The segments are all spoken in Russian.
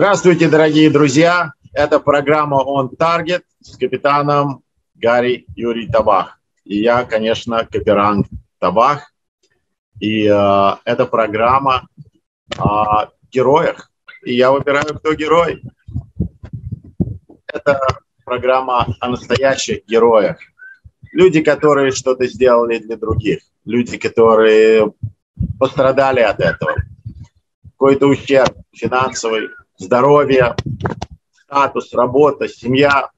Здравствуйте, дорогие друзья! Это программа On Target с капитаном Гарри Юрий Табах. И я, конечно, капитан Табах. И это программа о героях. И я выбираю, кто герой. Это программа о настоящих героях. Люди, которые что-то сделали для других. Люди, которые пострадали от этого. Какой-то ущерб финансовый, здоровье, статус, работа, семья.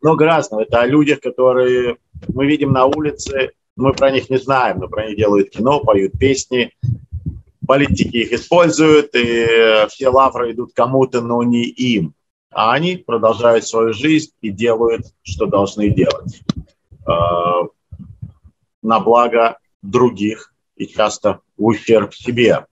Много разного. Это о людях, которые мы видим на улице, мы про них не знаем, но про них делают кино, поют песни. Политики их используют, и все лавры идут кому-то, но не им. А они продолжают свою жизнь и делают, что должны делать. На благо других и часто в ущерб себе.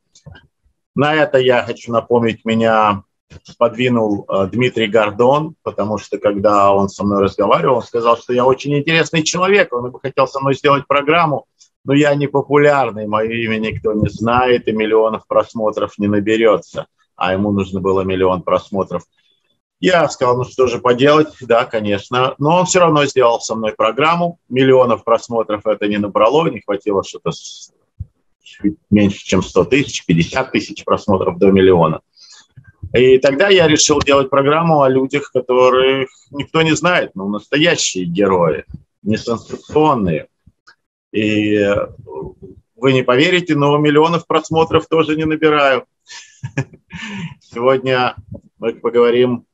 На это я хочу напомнить, меня сподвинул Дмитрий Гордон, потому что когда он со мной разговаривал, он сказал, что я очень интересный человек, он бы хотел со мной сделать программу, но я не популярный, мое имя никто не знает, и миллионов просмотров не наберется, а ему нужно было 1 миллион просмотров. Я сказал, ну что же поделать, да, конечно, но он все равно сделал со мной программу, миллионов просмотров это не набрало, не хватило что-то меньше, чем 100 тысяч, 50 тысяч просмотров до 1 миллиона. И тогда я решил делать программу о людях, которых никто не знает, но настоящие герои, не сенсационные. И вы не поверите, но миллионов просмотров тоже не набираю. Сегодня мы поговорим,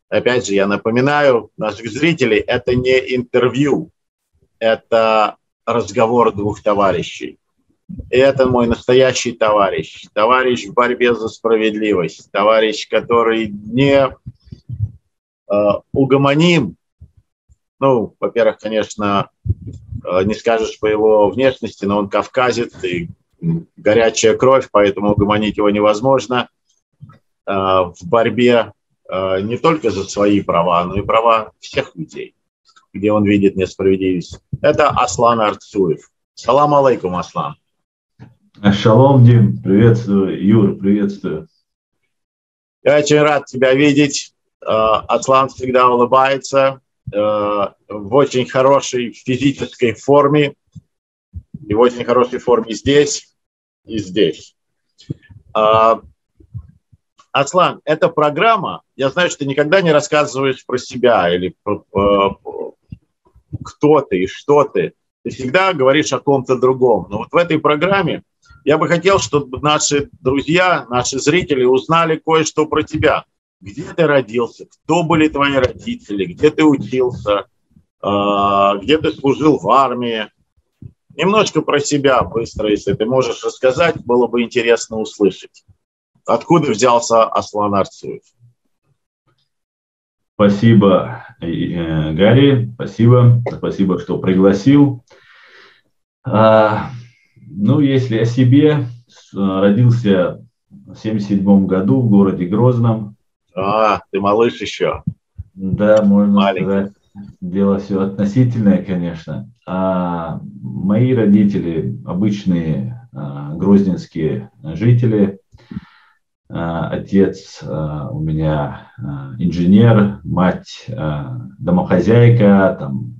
опять же, я напоминаю наших зрителей, это не интервью, это разговор двух товарищей. И это мой настоящий товарищ. Товарищ в борьбе за справедливость. Товарищ, который не угомоним. Ну, во-первых, конечно, не скажешь по его внешности, но он кавказец и горячая кровь, поэтому угомонить его невозможно. В борьбе не только за свои права, но и права всех людей, где он видит несправедливость. Это Аслан Арцуев. Салам алейкум, Аслан. Шалом, Дим, приветствую. Юр, приветствую. Я очень рад тебя видеть. Аслан всегда улыбается, в очень хорошей физической форме, и в очень хорошей форме здесь и здесь. Аслан, эта программа, я знаю, что ты никогда не рассказываешь про себя или кто ты и что ты. Ты всегда говоришь о ком-то другом. Но вот в этой программе я бы хотел, чтобы наши друзья, наши зрители узнали кое-что про тебя. Где ты родился, кто были твои родители, где ты учился, где ты служил в армии. Немножко про себя быстро, если ты можешь рассказать, было бы интересно услышать. Откуда взялся Аслан Арцуев? Спасибо, Гарри, спасибо, что пригласил. Ну, если о себе, родился в 1977 году в городе Грозном. Ты малыш еще. Да, можно сказать, дело все относительное, конечно. Мои родители обычные грозненские жители. Отец у меня инженер, мать домохозяйка, там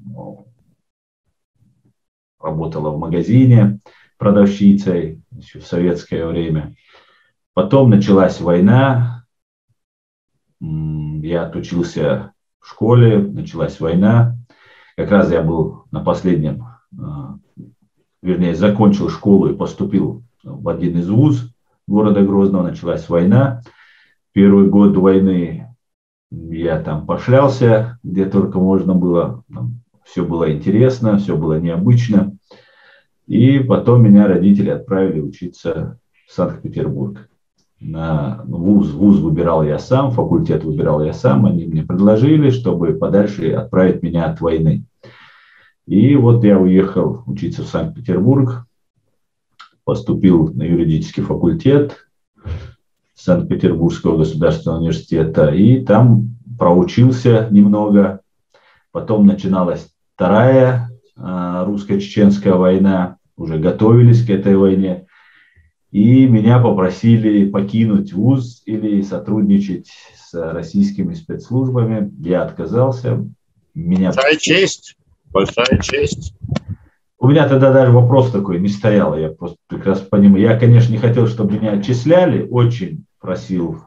работала в магазине продавщицей еще в советское время. Потом началась война, я отучился в школе, началась война. Как раз я был на последнем, вернее, закончил школу и поступил в один из вузов города Грозного. Началась война. Первый год войны я там пошлялся, где только можно было. Все было интересно, все было необычно. И потом меня родители отправили учиться в Санкт-Петербург. Вуз выбирал я сам, факультет выбирал я сам. Они мне предложили, чтобы подальше отправить меня от войны. И вот я уехал учиться в Санкт-Петербург, поступил на юридический факультет Санкт-Петербургского государственного университета. И там проучился немного. Потом начиналась Вторая русско-чеченская война, уже готовились к этой войне. И меня попросили покинуть вуз или сотрудничать с российскими спецслужбами. Я отказался. Большая честь, большая честь. У меня тогда даже вопрос такой не стоял. Я просто прекрасно понимаю. Я, конечно, не хотел, чтобы меня отчисляли. Очень просил,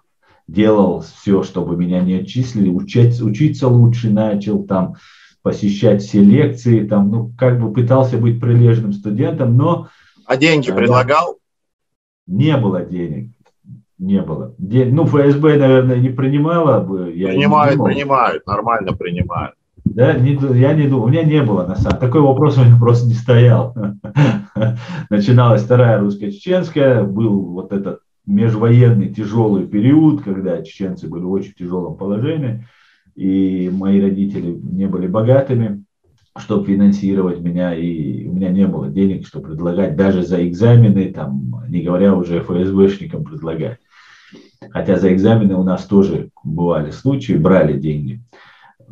делал все, чтобы меня не отчислили. Учиться лучше начал, там, посещать все лекции. Там, ну, как бы пытался быть прилежным студентом, но... А деньги предлагал? Не было денег. Не было. Ну, ФСБ, наверное, не принимала бы. Принимают, нормально принимают. Да, я не думал, у меня не было на самом деле. Такой вопрос у меня просто не стоял. Начиналась Вторая русско-чеченская, был вот этот межвоенный тяжелый период, когда чеченцы были в очень тяжелом положении, и мои родители не были богатыми, чтобы финансировать меня, и у меня не было денег, чтобы предлагать даже за экзамены, там, не говоря уже ФСБшникам предлагать. Хотя за экзамены у нас тоже бывали случаи, брали деньги.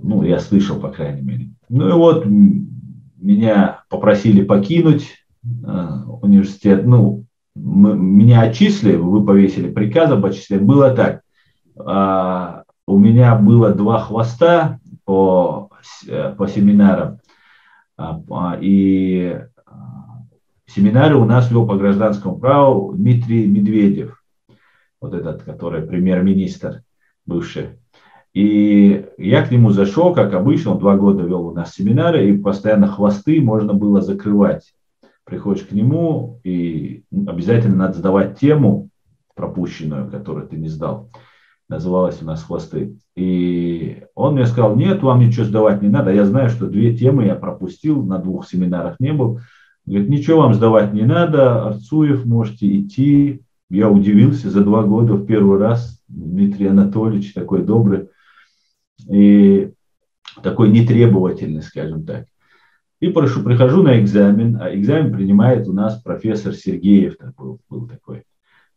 Ну, я слышал, по крайней мере. Ну и вот меня попросили покинуть университет. Ну, меня отчислили, вы повесили приказ об отчислении. Было так. У меня было 2 хвоста по семинарам. И семинары у нас вел по гражданскому праву Дмитрий Медведев. Вот этот, который премьер-министр бывший. И я к нему зашел, как обычно, он 2 года вел у нас семинары, и постоянно хвосты можно было закрывать. Приходишь к нему, и обязательно надо сдавать тему пропущенную, которую ты не сдал. Называлась у нас хвосты. И он мне сказал, нет, вам ничего сдавать не надо. Я знаю, что 2 темы я пропустил, на 2 семинарах не был. Говорит, ничего вам сдавать не надо, Арцуев, можете идти. Я удивился, за 2 года в первый раз Дмитрий Анатольевич такой добрый и такой нетребовательный, скажем так. И прихожу на экзамен, а экзамен принимает у нас профессор Сергеев, был такой.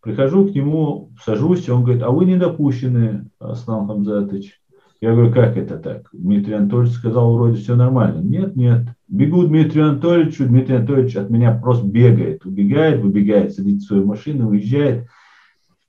Прихожу к нему, сажусь, он говорит, а вы не допущены, Аслан Хамзатович. Я говорю, как это так? Дмитрий Анатольевич сказал, вроде все нормально. Нет. Бегу к Дмитрию Анатольевичу, Дмитрий Анатольевич от меня просто бегает, убегает, выбегает, садится в свою машину, уезжает.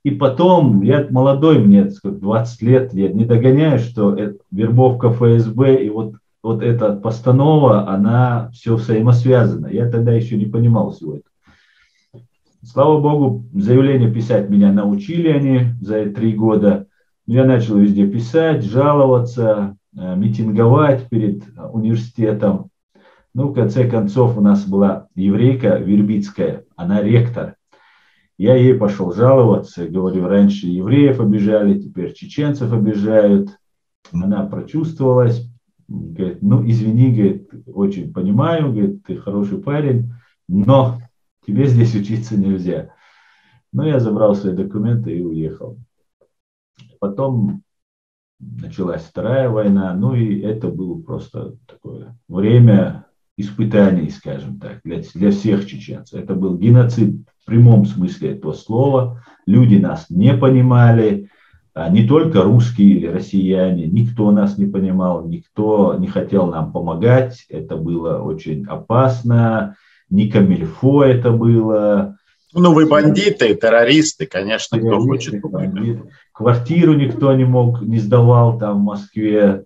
И потом, я молодой, мне 20 лет, я не догоняю, что вербовка ФСБ и вот эта постанова, она все взаимосвязана. Я тогда еще не понимал всего этого. Слава богу, заявление писать меня научили они за 3 года. Я начал везде писать, жаловаться, митинговать перед университетом. Ну, в конце концов, у нас была еврейка Вербицкая, она ректор. Я ей пошел жаловаться, говорю, раньше евреев обижали, теперь чеченцев обижают. Она прочувствовалась, говорит, ну, извини, говорит, очень понимаю, говорит, ты хороший парень, но тебе здесь учиться нельзя. Ну, я забрал свои документы и уехал. Потом началась Вторая война, ну, и это было просто такое время испытаний, скажем так, для всех чеченцев. Это был геноцид в прямом смысле этого слова. Люди нас не понимали, не только русские или россияне, никто нас не понимал, никто не хотел нам помогать. Это было очень опасно, не камильфо это было. Ну, вы бандиты, террористы, конечно, кто хочет помогать. Квартиру никто не сдавал там в Москве.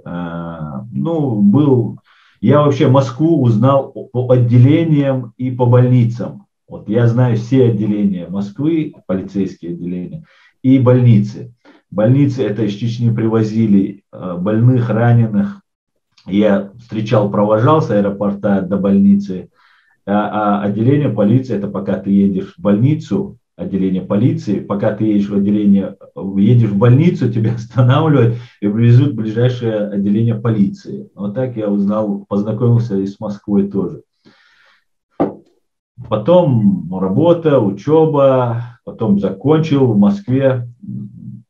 Я вообще Москву узнал по отделениям и по больницам. Вот я знаю все отделения Москвы, полицейские отделения, и больницы. Больницы это из Чечни привозили больных, раненых. Я встречал, провожал с аэропорта до больницы. А отделение полиции, это пока ты едешь в больницу, отделение полиции, пока ты едешь в больницу, тебя останавливают и привезут в ближайшее отделение полиции. Вот так я узнал, познакомился и с Москвой тоже. Потом работа, учеба, потом закончил в Москве,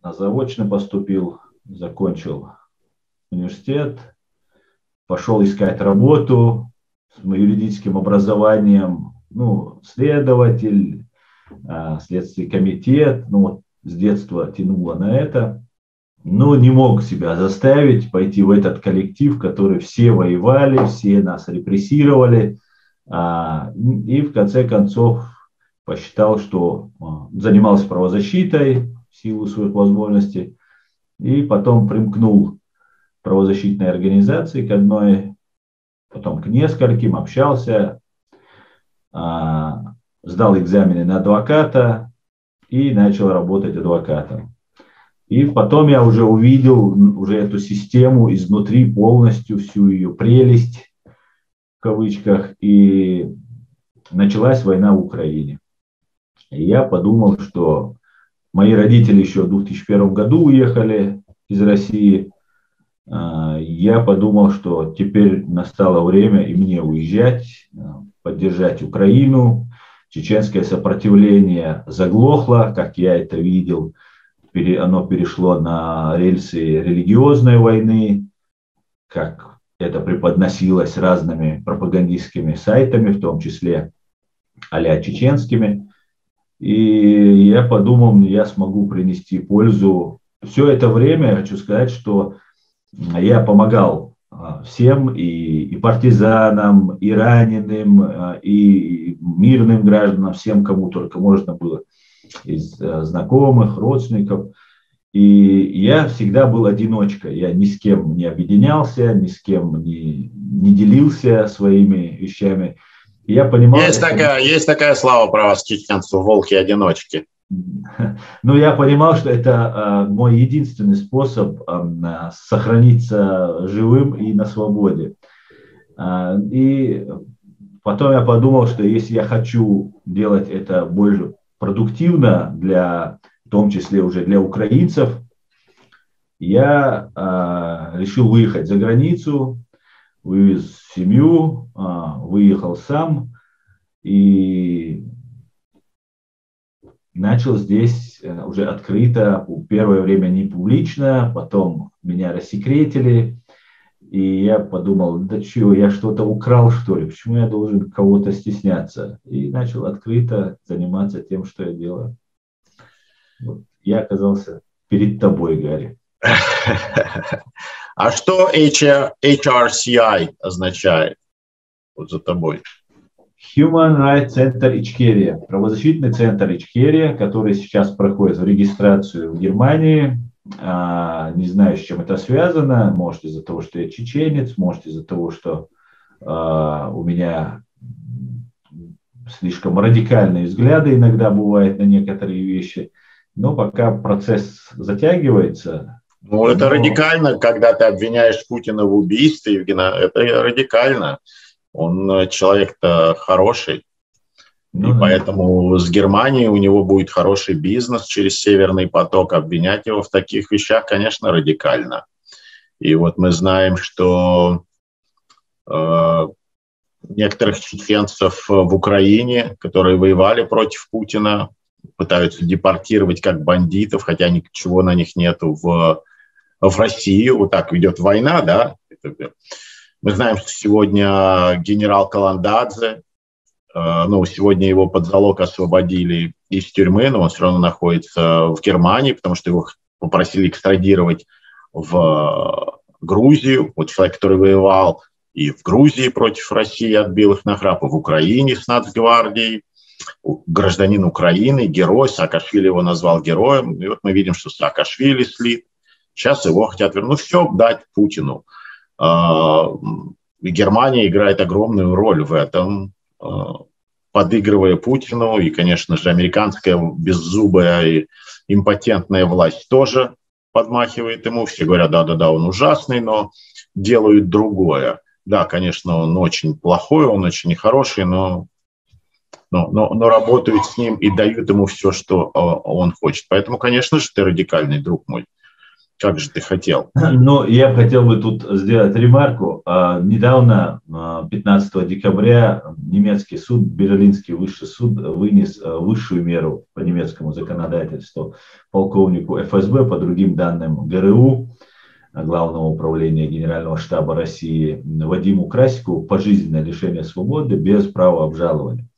на заочно поступил, закончил университет, пошел искать работу с юридическим образованием, следователь, Следственный комитет, с детства тянуло на это, но не мог себя заставить пойти в этот коллектив, который все воевали, все нас репрессировали, и в конце концов посчитал, что занимался правозащитой в силу своих возможностей, и потом примкнул к правозащитной организации, к одной, потом к нескольким, общался, сдал экзамены на адвоката и начал работать адвокатом. И потом я уже увидел уже эту систему изнутри полностью, всю ее прелесть, в кавычках, и началась война в Украине. И я подумал, что мои родители еще в 2001 году уехали из России. Я подумал, что теперь настало время и мне уезжать, поддержать Украину. Чеченское сопротивление заглохло, как я это видел. Оно перешло на рельсы религиозной войны, как это преподносилось разными пропагандистскими сайтами, в том числе а-ля чеченскими. И я подумал, я смогу принести пользу. Все это время я хочу сказать, что я помогал всем, и партизанам, и раненым, и мирным гражданам, всем, кому только можно было, из знакомых, родственников. И я всегда был одиночкой. Я ни с кем не объединялся, ни с кем не делился своими вещами. И я понимал, есть такая слава про вас, чеченцев, волки-одиночки. Но я понимал, что это мой единственный способ сохраниться живым и на свободе. И потом я подумал, что если я хочу делать это больше продуктивно, в том числе уже для украинцев, я решил выехать за границу, вывез семью, выехал сам и начал здесь уже открыто, первое время не публично, потом меня рассекретили, и я подумал, да чего, я что-то украл, что ли, почему я должен кого-то стесняться? И начал открыто заниматься тем, что я делаю. Вот. Я оказался перед тобой, Гарри. А что HRCI означает вот за тобой? Human Rights Center Ичкерия, правозащитный центр Ичкерия, который сейчас проходит в регистрацию в Германии. Не знаю, с чем это связано. Может, из-за того, что я чеченец, может, из-за того, что у меня слишком радикальные взгляды иногда бывают на некоторые вещи. Но пока процесс затягивается. Ну, это радикально, когда ты обвиняешь Путина в убийстве, Евгений, это радикально. Он человек-то хороший, и поэтому с Германией у него будет хороший бизнес через Северный поток. Обвинять его в таких вещах, конечно, радикально. И вот мы знаем, что некоторых чеченцев в Украине, которые воевали против Путина, пытаются депортировать как бандитов, хотя ничего на них нету в Россию. Вот так идет война, да? Мы знаем, что сегодня генерал Каландадзе, сегодня его под залог освободили из тюрьмы, но он все равно находится в Германии, потому что его попросили экстрадировать в Грузию. Вот человек, который воевал и в Грузии против России, отбил их нахрапа, в Украине с Нацгвардией, гражданин Украины, герой, Саакашвили его назвал героем. И вот мы видим, что Саакашвили слит. Сейчас его хотят вернуть. Все дать Путину. И Германия играет огромную роль в этом, подыгрывая Путину. И, конечно же, американская беззубая и импотентная власть тоже подмахивает ему. Все говорят, да-да-да, он ужасный, но делают другое. Да, конечно, он очень плохой, он очень нехороший, но работают с ним и дают ему все, что он хочет. Поэтому, конечно же, ты радикальный, друг мой. Как же ты хотел? Ну, я хотел бы тут сделать ремарку. Недавно, 15 декабря, немецкий суд, Берлинский высший суд, вынес высшую меру по немецкому законодательству полковнику ФСБ, по другим данным ГРУ, Главного управления Генерального штаба России, Вадиму Красикову пожизненное лишение свободы без права обжалования.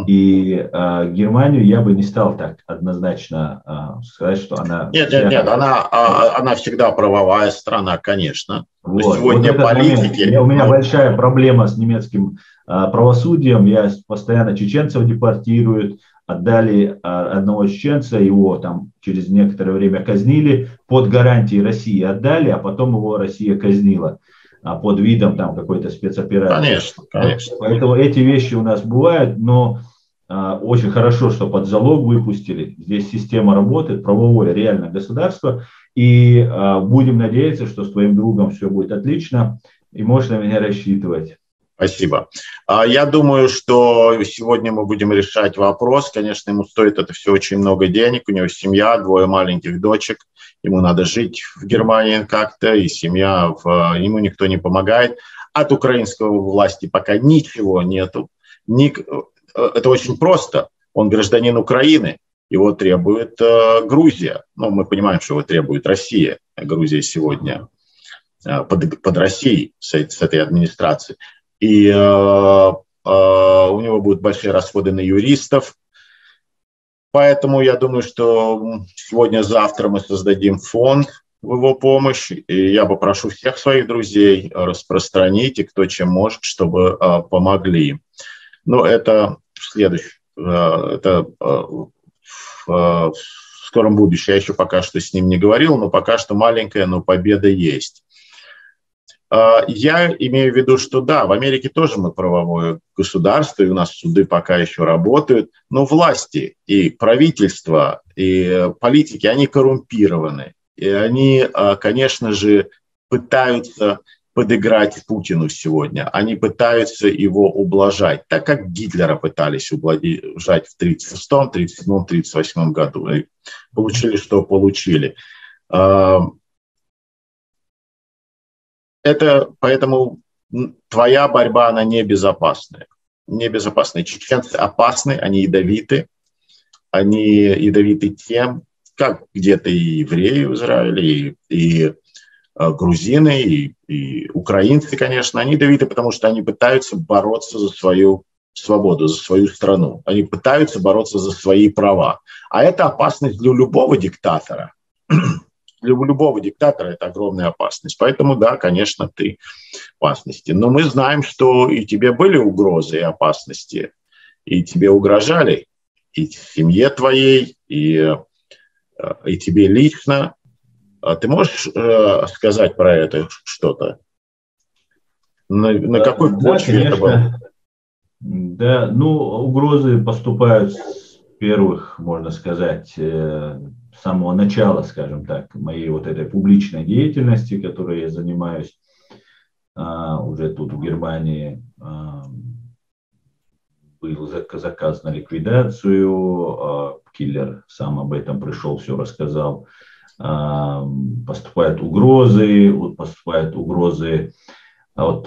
И Германию я бы не стал так однозначно сказать, что она... Нет, она всегда правовая страна, конечно. Вот сегодня этот политики... момент. У меня большая проблема с немецким правосудием. Я постоянно чеченцев депортируют. Отдали одного чеченца, его там через некоторое время казнили. Под гарантией России отдали, а потом его Россия казнила под видом там какой-то спецоперации. Конечно, конечно. Поэтому эти вещи у нас бывают, но очень хорошо, что под залог выпустили. Здесь система работает, правовое реальное государство. И будем надеяться, что с твоим другом все будет отлично, и можешь на меня рассчитывать. Спасибо. Я думаю, что сегодня мы будем решать вопрос. Конечно, ему стоит это все очень много денег. У него семья, 2 маленьких дочек. Ему надо жить в Германии как-то, и семья, ему никто не помогает. От украинской власти пока ничего нету. Это очень просто. Он гражданин Украины. Его требует Грузия. Ну, мы понимаем, что его требует Россия. Грузия сегодня под Россией с этой администрацией. И у него будут большие расходы на юристов. Поэтому я думаю, что сегодня-завтра мы создадим фонд в его помощь. И я попрошу всех своих друзей распространить, и кто чем может, чтобы помогли. Но это это в скором будущем. Я еще пока что с ним не говорил, но пока что маленькая, но победа есть. Я имею в виду, что да, в Америке тоже мы правовое государство, и у нас суды пока еще работают, но власти и правительство, и политики, они коррумпированы. И они, конечно же, пытаются подыграть Путину сегодня. Они пытаются его ублажать, так как Гитлера пытались ублажать в 1936, 1937, 1938 году. И получили, что получили. Поэтому твоя борьба, она небезопасная. Небезопасная. Чеченцы опасны, они ядовиты. Они ядовиты тем, как где-то и евреи в Израиле, и грузины, и украинцы, конечно, они ядовиты, потому что они пытаются бороться за свою свободу, за свою страну. Они пытаются бороться за свои права. А это опасность для любого диктатора. Для любого диктатора это огромная опасность. Поэтому, да, конечно, ты в опасности. Но мы знаем, что и тебе были угрозы и опасности, и тебе угрожали, и семье твоей, и тебе лично. Ты можешь сказать про это что-то? На какой почве это было? Да, ну, угрозы поступают с первых, можно сказать, с самого начала, скажем так, моей вот этой публичной деятельности, которой я занимаюсь уже тут в Германии. Был заказ на ликвидацию, киллер сам об этом пришел, все рассказал. Поступают угрозы от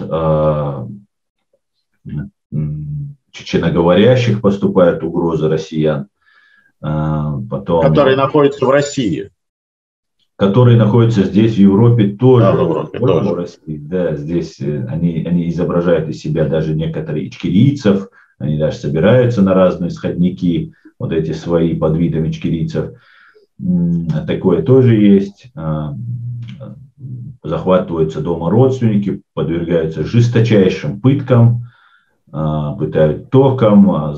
чеченоговорящих, поступают угрозы россиян. Потом, которые находятся в России. Которые находятся здесь, в Европе, тоже. Да, в Европе тоже. В России, да, здесь они изображают из себя даже некоторые ичкерийцев, они даже собираются на разные сходники, вот эти свои под видом ичкерийцев. Такое тоже есть. Захватываются дома родственники, подвергаются жесточайшим пыткам, пытают током,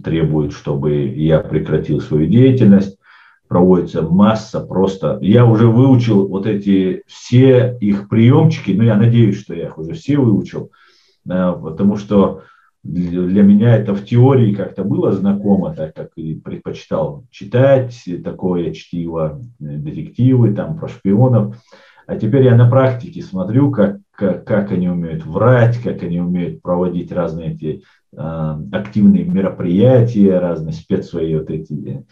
требуют, чтобы я прекратил свою деятельность. Проводится масса просто. Я уже выучил вот эти все их приемчики, но я надеюсь, что я их уже все выучил, потому что для меня это в теории как-то было знакомо, так как и предпочитал читать такое чтиво, детективы там про шпионов. А теперь я на практике смотрю, как они умеют врать, как они умеют проводить разные эти активные мероприятия, разные свои вот эти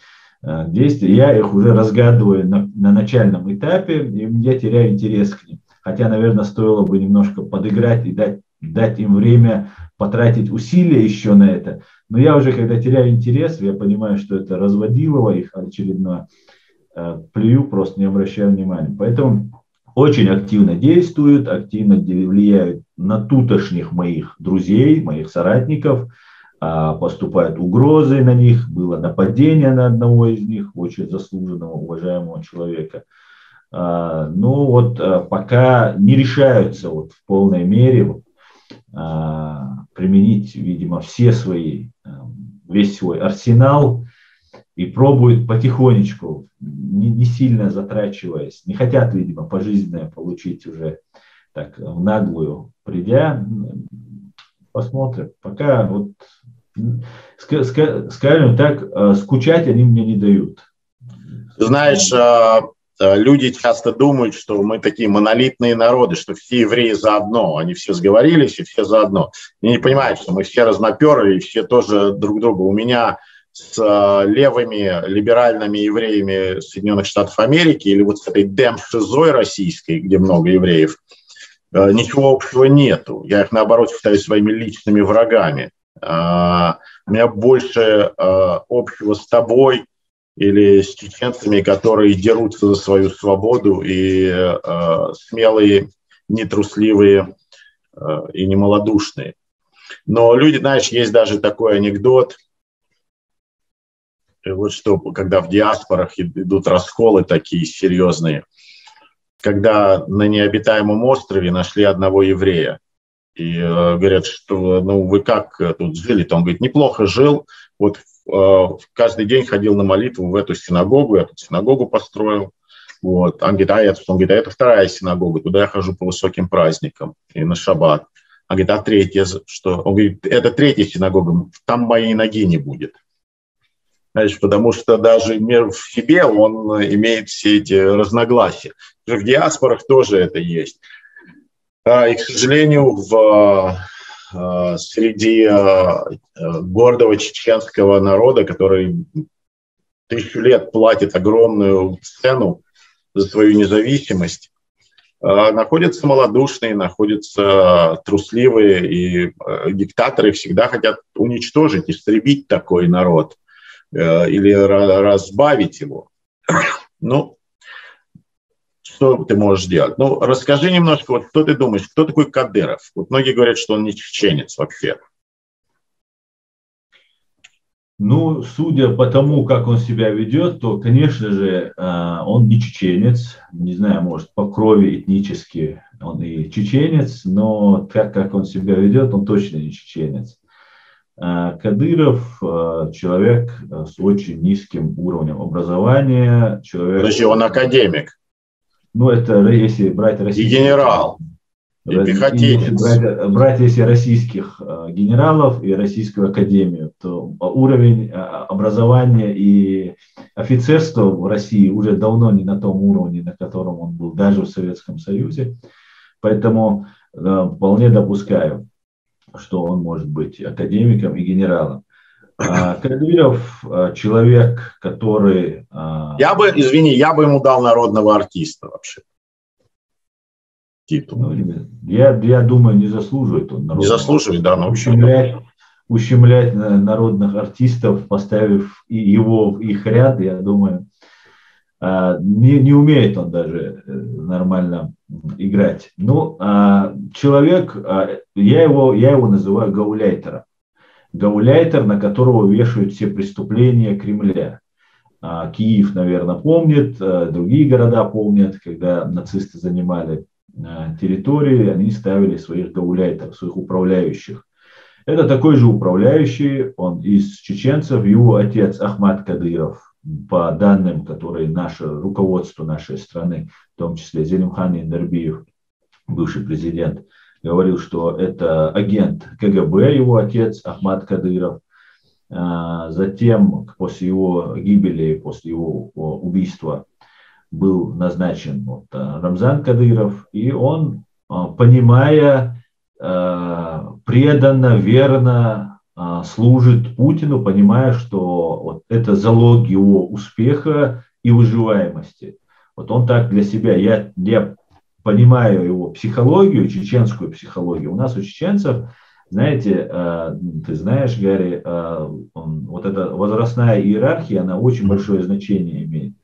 действия. Я их уже разгадываю на начальном этапе, и я теряю интерес к ним. Хотя, наверное, стоило бы немножко подыграть и дать им время потратить усилия еще на это. Но я уже, когда теряю интерес, я понимаю, что это разводилово их очередное, плюю, просто не обращаю внимания. Поэтому очень активно действуют, активно влияют на тутошних моих друзей, моих соратников, поступают угрозы на них, было нападение на одного из них, очень заслуженного, уважаемого человека. Ну вот пока не решаются вот в полной мере применить, видимо, весь свой арсенал и пробуют потихонечку, не сильно затрачиваясь. Не хотят, видимо, пожизненное получить уже так в наглую придя. Посмотрим. Пока вот, скажем так, скучать они мне не дают. Знаешь, люди часто думают, что мы такие монолитные народы, что все евреи заодно, они все сговорились и все заодно. И не понимают, что мы все разноперые, и все тоже друг друга. У меня с левыми либеральными евреями Соединенных Штатов Америки или вот с этой демшизой российской, где много евреев, ничего общего нету. Я их, наоборот, считаю своими личными врагами. У меня больше общего с тобой или с чеченцами, которые дерутся за свою свободу, и смелые, нетрусливые и немалодушные. Но люди, знаешь, есть даже такой анекдот, вот что, когда в диаспорах идут расколы такие серьезные, когда на необитаемом острове нашли одного еврея, и говорят, что ну вы как тут жили-то? Он говорит, неплохо жил, вот каждый день ходил на молитву в эту синагогу, я тут синагогу построил. Вот. Он говорит, это вторая синагога, туда я хожу по высоким праздникам и на шаббат. Он говорит, а третья что? Он говорит, это третья синагога, там моей ноги не будет. Знаешь, потому что даже мир в себе, он имеет все эти разногласия. В диаспорах тоже это есть. И, к сожалению, среди гордого чеченского народа, который 1000 лет платит огромную цену за свою независимость, находятся малодушные, находятся трусливые, и диктаторы всегда хотят уничтожить, истребить такой народ или разбавить его. Ну, что ты можешь делать? Ну, расскажи немножко, вот что ты думаешь, кто такой Кадыров? Вот многие говорят, что он не чеченец вообще. Ну, судя по тому, как он себя ведет, то, конечно же, он не чеченец. Не знаю, может, по крови этнически он и чеченец, но как он себя ведет, он точно не чеченец. Кадыров человек с очень низким уровнем образования. Подожди, он академик. Ну, это если брать российских... И генерал, и пехотинец. Брать если российских генералов и Российскую академию, то уровень образования и офицерства в России уже давно не на том уровне, на котором он был даже в Советском Союзе. Поэтому вполне допускаю, что он может быть академиком и генералом. Кадыров человек, который... я бы ему дал народного артиста вообще. Титул. Ну, я думаю, не заслуживает он народного. Не заслуживает, да. Но ущемлять народных артистов, поставив его в их ряд, я думаю, не умеет он даже нормально играть. Ну, человек, я его называю гауляйтером. Гауляйтер, на которого вешают все преступления Кремля. Киев, наверное, помнит, другие города помнят, когда нацисты занимали территории, они ставили своих гауляйтеров, своих управляющих. Это такой же управляющий, он из чеченцев, его отец Ахмад Кадыров, по данным, которые руководство нашей страны, в том числе Зелимхан Индарбиев, бывший президент, говорил, что это агент КГБ, его отец Ахмад Кадыров. Затем, после его гибели, после его убийства, был назначен Рамзан Кадыров, и он, понимая, преданно, верно служит Путину, понимая, что это залог его успеха и выживаемости. Вот он так для себя, я понимаю его психологию, чеченскую психологию. У нас у чеченцев, знаете, ты знаешь, Гарри, вот эта возрастная иерархия, она очень большое значение имеет.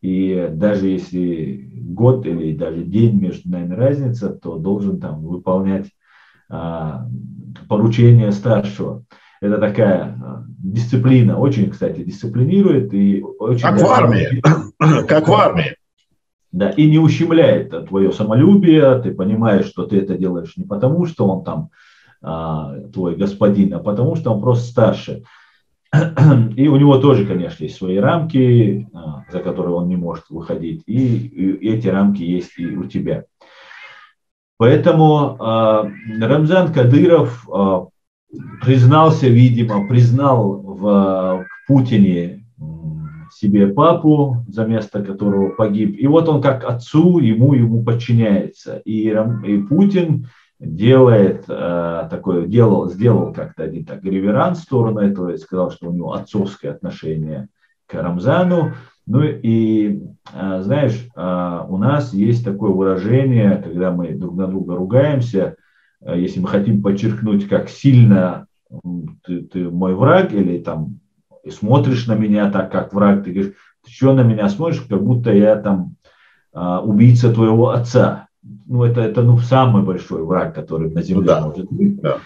И даже если год или даже день между нами разница, то должен там выполнять поручение старшего. Это такая дисциплина, очень, кстати, дисциплинирует. И очень как в армии. Как в армии. Да, и не ущемляет твое самолюбие, ты понимаешь, что ты это делаешь не потому, что он там твой господин, а потому что он просто старше. И у него тоже, конечно, есть свои рамки, за которые он не может выходить, и эти рамки есть и у тебя. Поэтому Рамзан Кадыров признался, видимо, признал в Путине себе папу, за место которого погиб. И вот он как отцу ему подчиняется. И Путин делает сделал как-то один так реверанс в сторону этого и сказал, что у него отцовское отношение к Рамзану. Ну и, знаешь, у нас есть такое выражение, когда мы друг на друга ругаемся, если мы хотим подчеркнуть, как сильно ты мой враг, или там смотришь на меня так, как враг, ты говоришь, ты что на меня смотришь, как будто я там убийца твоего отца. Ну, это самый большой враг, который на земле может быть. Да.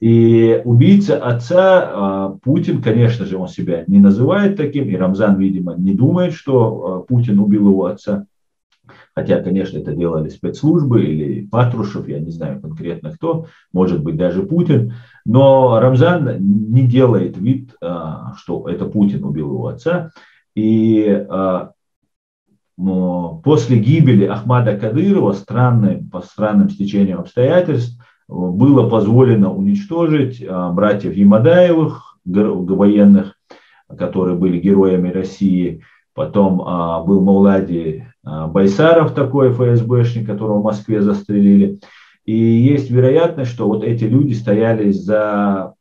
И убийца отца Путин, конечно же, он себя не называет таким, и Рамзан, видимо, не думает, что Путин убил его отца. Хотя, конечно, это делали спецслужбы или Патрушев, я не знаю конкретно кто, может быть, даже Путин. Но Рамзан не делает вид, что это Путин убил его отца. И после гибели Ахмада Кадырова по странным стечениям обстоятельств было позволено уничтожить братьев Ямадаевых, военных, которые были героями России. Потом был Маулади Байсаров, такой ФСБшник, которого в Москве застрелили. И есть вероятность, что вот эти люди стояли за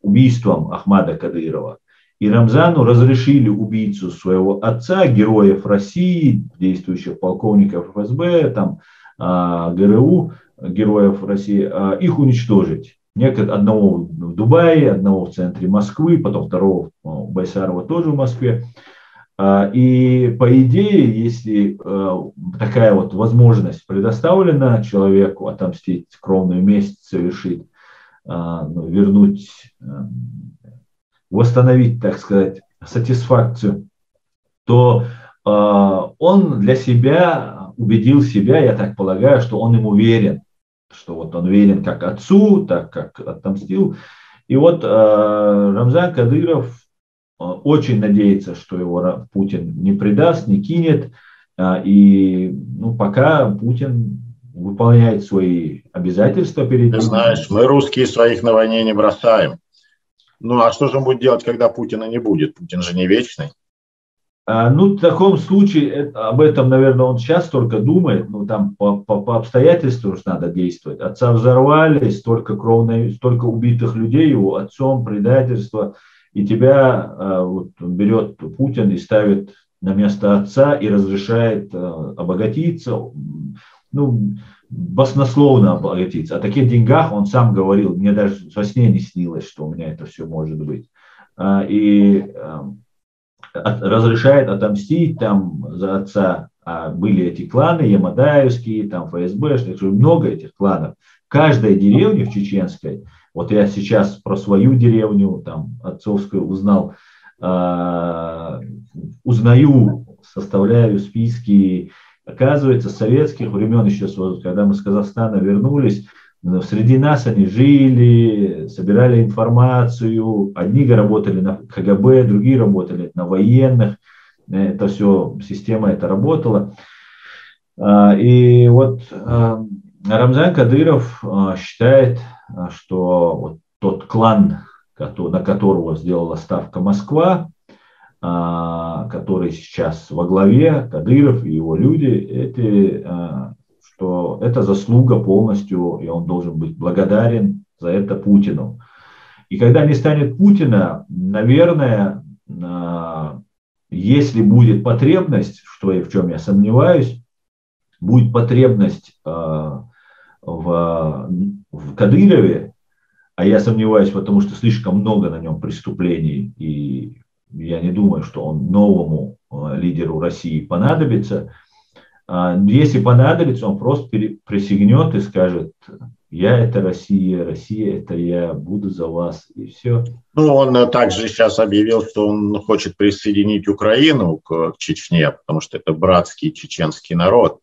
убийством Ахмада Кадырова. И Рамзану разрешили убийцу своего отца, героев России, действующих полковников ФСБ, там, ГРУ, героев России, их уничтожить. Одного в Дубае, одного в центре Москвы, потом второго Байсарова тоже в Москве. И по идее, если такая вот возможность предоставлена человеку отомстить, кровную месть совершить, вернуть, восстановить, так сказать, сатисфакцию, то он для себя убедил себя, я так полагаю, что он ему верен, что вот он верен как отцу, так как отомстил. И вот Рамзан Кадыров очень надеется, что его Путин не предаст, не кинет. И пока Путин выполняет свои обязательства перед ним. Ты знаешь, мы русские своих на войне не бросаем. Ну а что же он будет делать, когда Путина не будет? Путин же не вечный. В таком случае, об этом, наверное, он сейчас только думает, там по обстоятельствам уж надо действовать. Отца взорвали, столько убитых людей его отцом, предательство. И тебя берет Путин и ставит на место отца и разрешает обогатиться, баснословно обогатиться. О таких деньгах он сам говорил, мне даже во сне не снилось, что у меня это все может быть. И разрешает отомстить там за отца. Были эти кланы, Ямадаевские, там ФСБ, много этих кланов. В каждой деревне в чеченской, вот я сейчас про свою деревню, там, отцовскую узнал, узнаю, составляю списки. Оказывается, с советских времен еще, когда мы с Казахстана вернулись, среди нас они жили, собирали информацию. Одни работали на КГБ, другие работали на военных. Это все, система эта работала. И вот Рамзан Кадыров считает, что вот тот клан, на которого сделала ставка Москва, который сейчас во главе, Кадыров и его люди, что это заслуга полностью, и он должен быть благодарен за это Путину. И когда не станет Путина, наверное, если будет потребность, в чем я сомневаюсь, будет потребность в Кадырове, а я сомневаюсь, потому что слишком много на нем преступлений, и я не думаю, что он новому лидеру России понадобится. Если понадобится, он просто присягнет и скажет: я это Россия, Россия это я, буду за вас, и все. Ну, он также сейчас объявил, что он хочет присоединить Украину к Чечне, потому что это братский чеченский народ.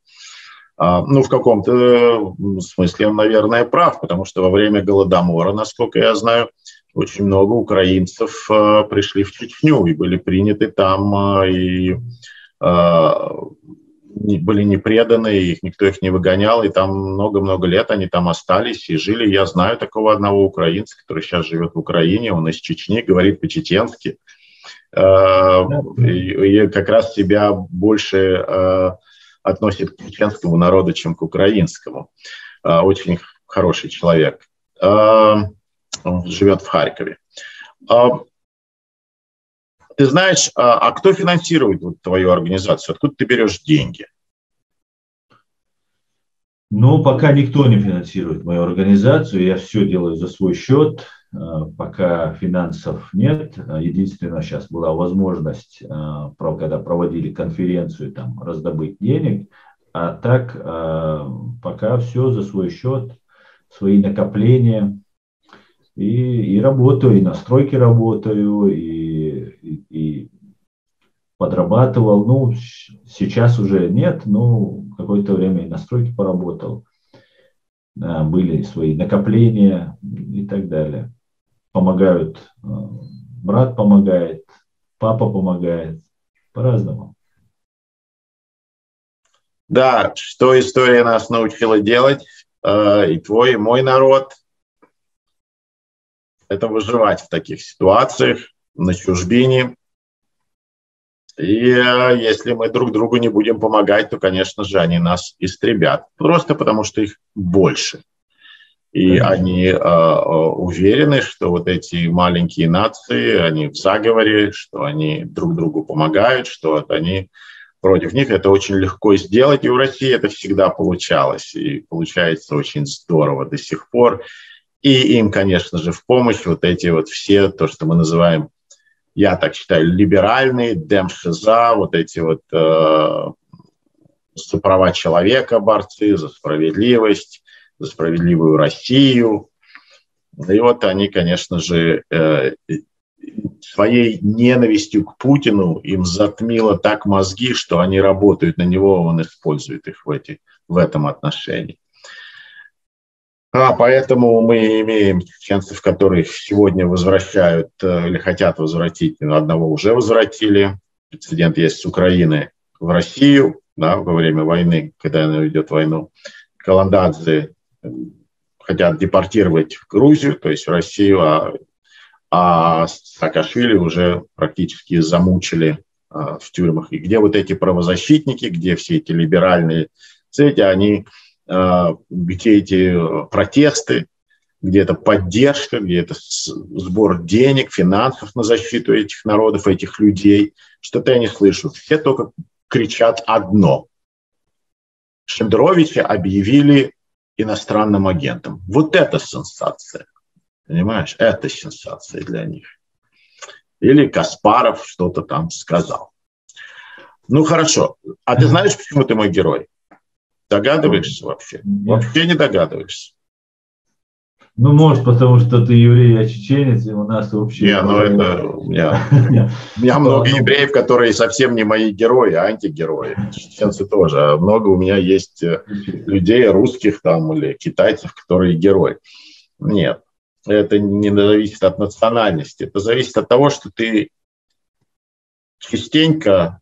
Ну, в каком-то смысле он, наверное, прав, потому что во время Голодомора, насколько я знаю, очень много украинцев пришли в Чечню и были приняты там, и были не преданы, никто их не выгонял, и там много-много лет они там остались и жили. Я знаю такого одного украинца, который сейчас живет в Украине, он из Чечни, говорит по-чеченски, и как раз себя больше относит к чеченскому народу, чем к украинскому. Очень хороший человек. Он живет в Харькове. Ты знаешь, а кто финансирует вот твою организацию? Откуда ты берешь деньги? Ну, пока никто не финансирует мою организацию, я все делаю за свой счет, пока финансов нет. Единственное, сейчас была возможность, когда проводили конференцию, там, раздобыть денег, а так пока все за свой счет, свои накопления. И работаю, и на стройке работаю, и подрабатывал. Ну, сейчас уже нет, но какое-то время и на стройке поработал. Были свои накопления и так далее. Помогают, брат помогает, папа помогает, по-разному. Да, что история нас научила делать, и твой, и мой народ, это выживать в таких ситуациях, на чужбине. И если мы друг другу не будем помогать, то, конечно же, они нас истребят. Просто потому, что их больше. И конечно, они уверены, что вот эти маленькие нации, они в заговоре, что они друг другу помогают, что вот они против них. Это очень легко сделать, и в России это всегда получалось. И получается очень здорово до сих пор. И им, конечно же, в помощь вот эти вот все, то, что мы называем, я так считаю, либеральные, демшиза, вот эти вот за права человека борцы, за справедливость, за справедливую Россию. И вот они, конечно же, своей ненавистью к Путину им затмило так мозги, что они работают на него, он использует их в этом отношении. Поэтому мы имеем чеченцев, которых сегодня возвращают или хотят возвратить. Одного уже возвратили. Прецедент есть с Украины в Россию, да, во время войны, когда она ведет войну. Каландадзе хотят депортировать в Грузию, то есть в Россию, а Саакашвили уже практически замучили в тюрьмах. И где вот эти правозащитники, где все эти либеральные цели, они... где эти протесты, где это поддержка, где это сбор денег, финансов на защиту этих народов, этих людей. Что-то я не слышу. Все только кричат одно. Шендеровича объявили иностранным агентом. Вот это сенсация. Понимаешь? Это сенсация для них. Или Каспаров что-то там сказал. Ну, хорошо. А ты знаешь, почему ты мой герой? Догадываешься вообще? Вообще не догадываешься. Ну, может, потому что ты еврей, я чеченец, и у нас вообще... Не, ну это... У меня много евреев, которые совсем не мои герои, а антигерои. Чеченцы тоже. А много у меня есть людей, русских там или китайцев, которые герои. Нет, это не зависит от национальности. Это зависит от того, что ты частенько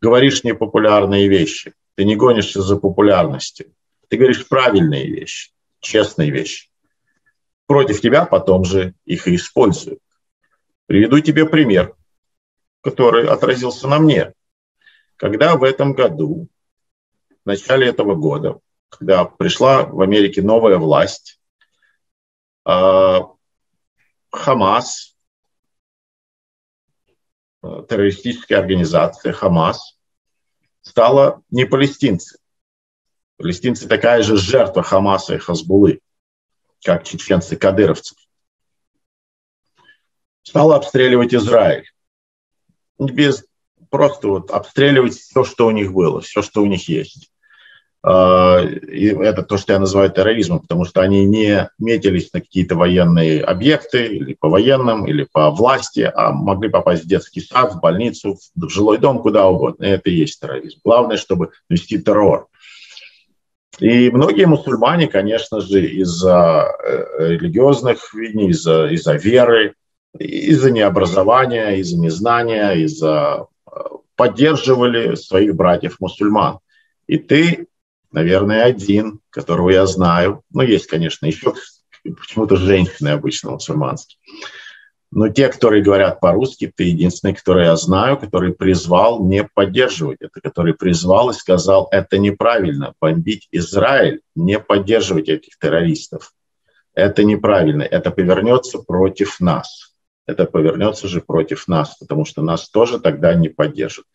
говоришь непопулярные вещи. Ты не гонишься за популярностью. Ты говоришь правильные вещи, честные вещи. Против тебя потом же их и используют. Приведу тебе пример, который отразился на мне. Когда в этом году, в начале этого года, когда пришла в Америке новая власть, Хамас, террористическая организация Хамас, стала не палестинцы. Палестинцы такая же жертва Хамаса и Хазбуллы, как чеченцы-кадыровцы. Стала обстреливать Израиль. Просто вот обстреливать все, что у них было, все, что у них есть. И это то, что я называю терроризмом, потому что они не метились на какие-то военные объекты или по военным, или по власти, а могли попасть в детский сад, в больницу, в жилой дом, куда угодно. И это и есть терроризм. Главное, чтобы вести террор. И многие мусульмане, конечно же, из-за религиозных вин, из-за веры, из-за необразования, из-за незнания, поддерживали своих братьев-мусульман. И ты, наверное, один, которого я знаю. Ну, есть, конечно, еще почему-то женщины обычно мусульманские. Но те, которые говорят по-русски, ты единственный, который я знаю, который призвал не поддерживать это, который призвал и сказал, это неправильно, бомбить Израиль, не поддерживать этих террористов. Это неправильно, это повернется против нас. Это повернется же против нас, потому что нас тоже тогда не поддержат.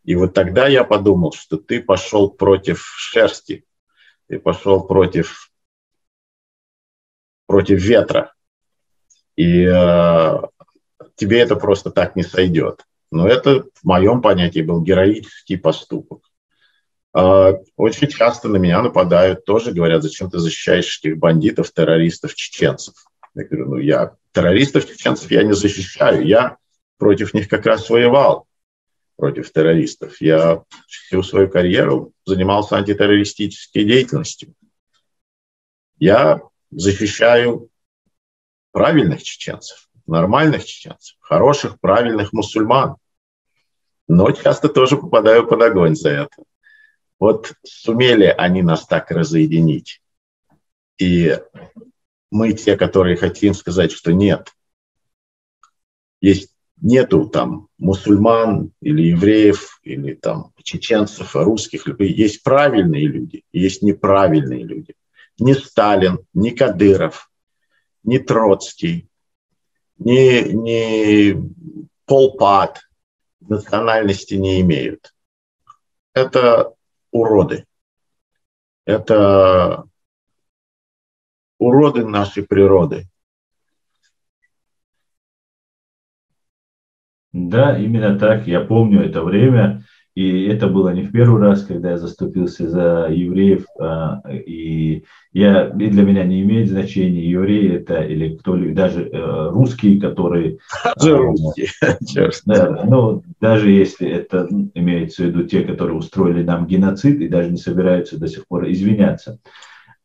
И вот тогда я подумал, что ты пошел против шерсти, ты пошел против ветра. И тебе это просто так не сойдет. Но это в моем понятии был героический поступок. Очень часто на меня нападают, тоже говорят, зачем ты защищаешь этих бандитов, террористов, чеченцев. Я говорю, террористов, чеченцев я не защищаю, я против них как раз воевал, против террористов. Я всю свою карьеру занимался антитеррористической деятельностью. Я защищаю правильных чеченцев, нормальных чеченцев, хороших, правильных мусульман. Но часто тоже попадаю под огонь за это. Вот сумели они нас так разъединить. И мы те, которые хотим сказать, что нет. Нету там мусульман или евреев, или там чеченцев, русских. Есть правильные люди, есть неправильные люди. Ни Сталин, ни Кадыров, ни Троцкий, ни Пол Пот национальности не имеют. Это уроды. Это уроды нашей природы. Да, именно так. Я помню это время. И это было не в первый раз, когда я заступился за евреев. И для меня не имеет значения, евреи это или кто-либо, даже русские, которые... Даже русские. Да, даже если это имеется в виду те, которые устроили нам геноцид и даже не собираются до сих пор извиняться.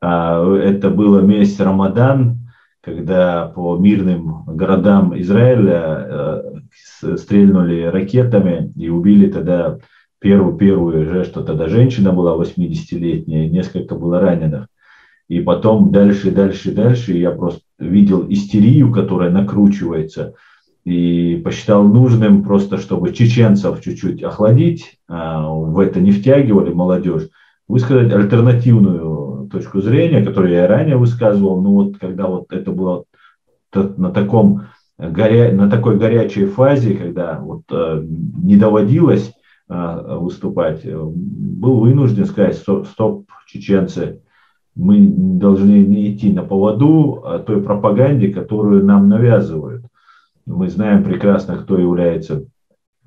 Это было месяц Рамадан, когда по мирным городам Израиля стрельнули ракетами и убили тогда первую жертву, тогда женщина была 80-летняя, несколько было раненых. И потом дальше, я просто видел истерию, которая накручивается, и посчитал нужным просто, чтобы чеченцев чуть-чуть охладить, в это не втягивали молодежь, высказать альтернативную точку зрения, которую я ранее высказывал, но вот когда вот это было на такой горячей фазе, когда вот не доводилось выступать, был вынужден сказать, стоп, чеченцы, мы должны не идти на поводу той пропаганде, которую нам навязывают. Мы знаем прекрасно, кто является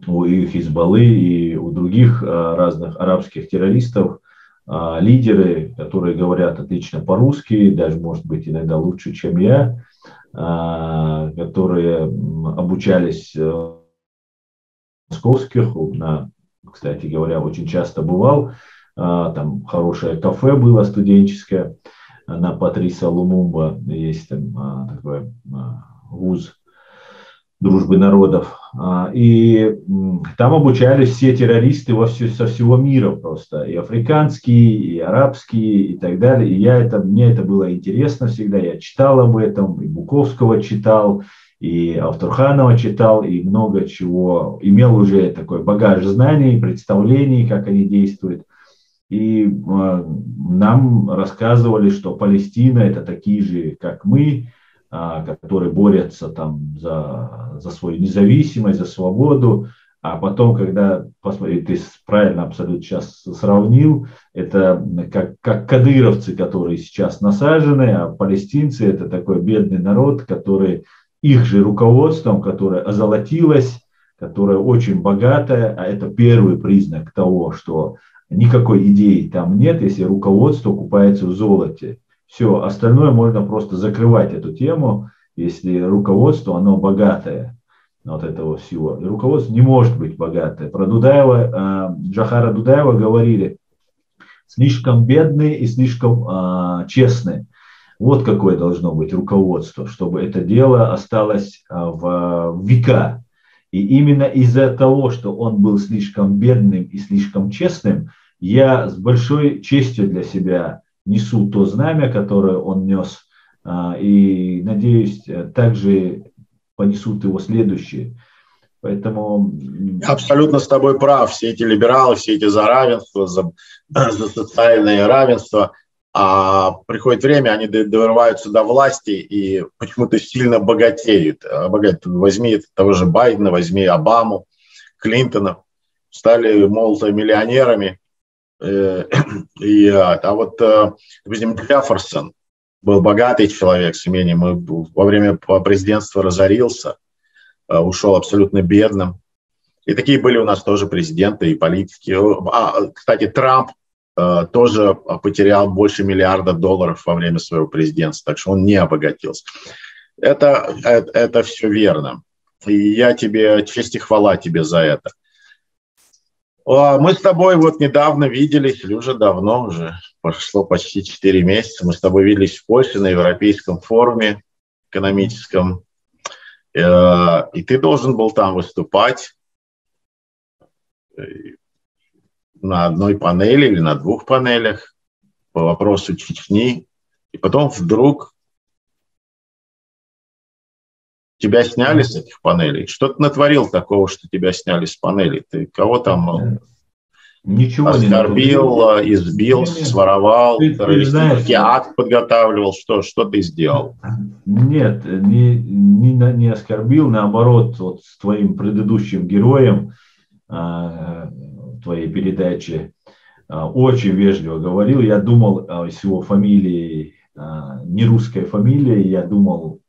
у Хизбаллы и у других разных арабских террористов, лидеры, которые говорят отлично по-русски, даже, может быть, иногда лучше, чем я, которые обучались в московских, кстати говоря, очень часто бывал, там хорошее кафе было студенческое на Патриса Лумумба, есть там такой вуз дружбы народов. И там обучались все террористы со всего мира просто, и африканские, и арабские, и так далее. И мне это было интересно всегда, я читал об этом, и Буковского читал, и Автурханова читал, и много чего, имел уже такой багаж знаний, представлений, как они действуют. И нам рассказывали, что Палестина – это такие же, как мы, которые борются там за свою независимость, за свободу. А потом, когда, ты правильно абсолютно сейчас сравнил, это как кадыровцы, которые сейчас насажены, а палестинцы – это такой бедный народ, который их же руководством, которое озолотилось, которое очень богатое, а это первый признак того, что никакой идеи там нет, если руководство купается в золоте. Все, остальное можно просто закрывать эту тему, если руководство, оно богатое. Вот этого всего. И руководство не может быть богатое. Про Дудаева, Джохара Дудаева говорили, слишком бедные и слишком честные. Вот какое должно быть руководство, чтобы это дело осталось в века. И именно из-за того, что он был слишком бедным и слишком честным, я с большой честью для себя несу то знамя, которое он нес, и, надеюсь, также понесут его следующие. Поэтому... Абсолютно с тобой прав. Все эти либералы, все эти за равенство, за социальное равенство. А приходит время, они дорываются до власти и почему-то сильно богатеют. Возьми того же Байдена, возьми Обаму, Клинтона. Стали мультимиллионерами. Вот, допустим, Джефферсон был богатый человек с имением, во время президентства разорился, ушел абсолютно бедным. И такие были у нас тоже президенты и политики. Кстати, Трамп тоже потерял больше $1 миллиарда во время своего президентства, так что он не обогатился. Это все верно. И я тебе, честь и хвала тебе за это. Мы с тобой вот недавно виделись, или уже давно, уже прошло почти 4 месяца, мы с тобой виделись в Польше на Европейском форуме экономическом, и ты должен был там выступать на одной панели или на 2 панелях по вопросу Чечни, и потом вдруг тебя сняли с этих панелей. Что ты натворил такого, что тебя сняли с панелей? Ты кого там ничего оскорбил, избил, своровал, террористический акт подготавливал? Что ты сделал? Нет, не оскорбил. Наоборот, вот с твоим предыдущим героем твоей передачи очень вежливо говорил. Я думал с его фамилией, не русской фамилией, я думал,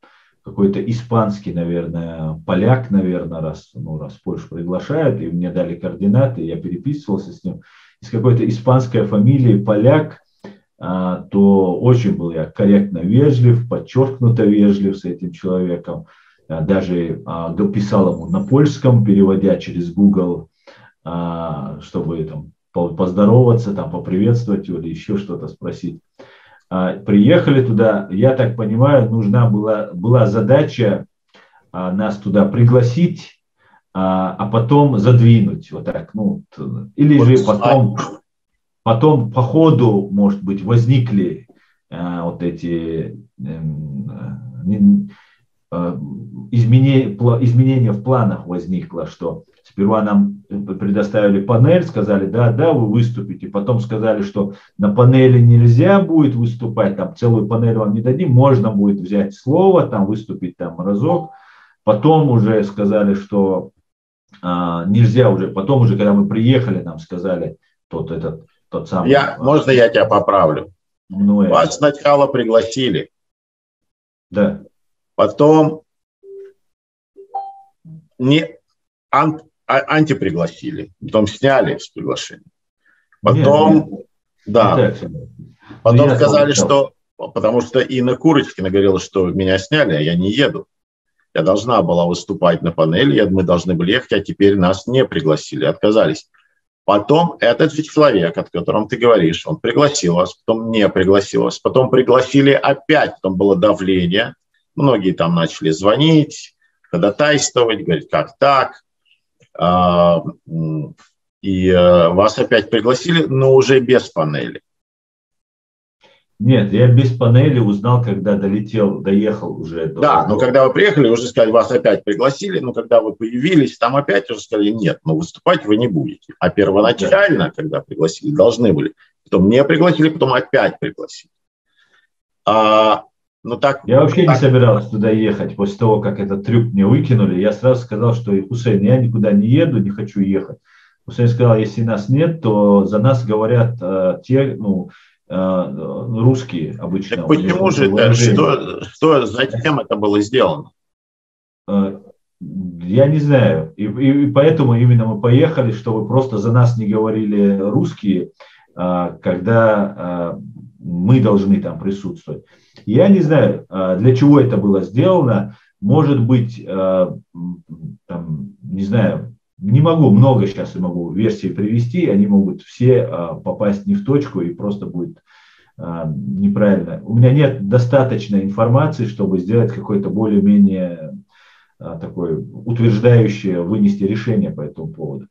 какой-то испанский, наверное, поляк, наверное, раз Польшу приглашают, и мне дали координаты, я переписывался с ним. С какой-то испанской фамилией поляк, то очень был я корректно вежлив, подчеркнуто вежлив с этим человеком. Даже писал ему на польском, переводя через Google, чтобы там поздороваться, там, поприветствовать или еще что-то спросить. Приехали туда, я так понимаю, нужна была задача нас туда пригласить, а потом задвинуть, вот так, или же потом по ходу, может быть, возникли вот эти изменения в планах возникло, что сперва нам предоставили панель, сказали, да, вы выступите. Потом сказали, что на панели нельзя будет выступать, там целую панель вам не дадим, можно будет взять слово, там выступить там разок. Потом уже сказали, что нельзя уже. Потом уже, когда мы приехали, нам сказали тот самый. Можно я тебя поправлю? Вас сначала пригласили. Да. Потом антипригласили, потом сняли с приглашения. Потом, потом сказали, что, потому что Инна Курочкина говорила, что меня сняли, а я не еду. Я должна была выступать на панели, мы должны были ехать, а теперь нас не пригласили, отказались. Потом этот же человек, о котором ты говоришь, он пригласил вас, потом не пригласил вас, потом пригласили опять, потом было давление. Многие там начали звонить, ходатайствовать, говорить, как так. И вас опять пригласили, но уже без панели. Нет, я без панели узнал, когда доехал уже. Но когда вы приехали, уже сказали, вас опять пригласили, но когда вы появились, там опять уже сказали, нет, выступать вы не будете. А первоначально, когда пригласили, должны были. Потом не пригласили, потом опять пригласили. Я вообще не собирался туда ехать. После того, как этот трюк мне выкинули, я сразу сказал, что Хусейн, я никуда не еду, не хочу ехать. Хусейн сказал, если нас нет, то за нас говорят те, русские обычно. Так почему же, что зачем это было сделано? я не знаю. И поэтому именно мы поехали, чтобы просто за нас не говорили русские, когда мы должны там присутствовать. Я не знаю, для чего это было сделано. Может быть, там, не знаю, не могу, много сейчас я могу версий привести, они могут все попасть не в точку и просто будет неправильно. У меня нет достаточной информации, чтобы сделать какое-то более-менее такое утверждающее, вынести решение по этому поводу.